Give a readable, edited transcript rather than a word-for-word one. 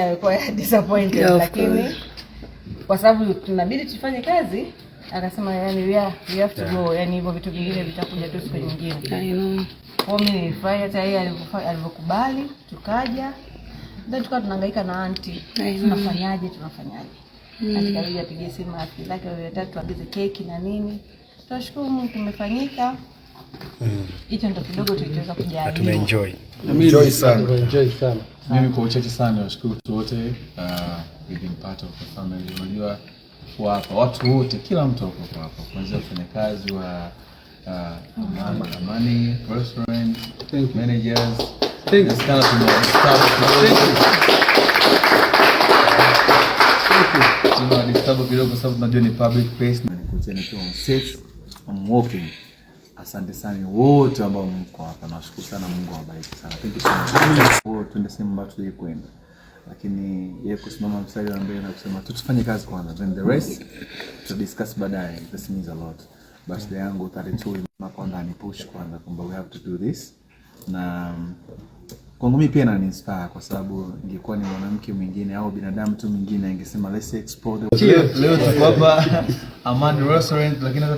alikuwa disappointed, lakini kwa sababu tunabidi tufanye kazi, akasema yani we have to go, yani hivyo vitu vingine vitakuja tu siku nyingine. Kwa mimi nilifurahi hata yeye alivyokubali, tukaja. Ndio tukawa tunahangaika na auntie. Tunafanyaje? Atikabidi apige simu rafiki zake wale watatu agize keki na nini. Tunashukuru Mungu tumefanyika. Hicho ndio kidogo tulichoweza kujali. Tumeenjoy. Enjoy sana. Mimi kwa uchache sana nashukuru wote we've been part of the family. Unajua hapa watu wote, kila mtu yuko hapa. Kuanzia wafanyakazi wa Amani restaurant, managers. Thank you. Tunadisturb kidogo sababu tunajua ni public place na nikuja nikiwa safe. I'm walking. Asante sana wote ambao mko hapa. Nashukuru sana, Mungu awabariki sana. Thank you so much. Tuende sehemu ambayo tulikwenda. Lakini yeye kusimama mstari wa mbele na kusema tufanye kazi kwanza, then the rest to discuss baadaye. This means a lot. Birthday yangu 32 kwanza ni push kwanza kwamba we have to do this. Na kwangu mimi pia inaniinspire kwa sababu ingekuwa ni mwanamke mwingine au binadamu tu mwingine angesema let's explore the leo tuko hapa Amani restaurant, lakini hata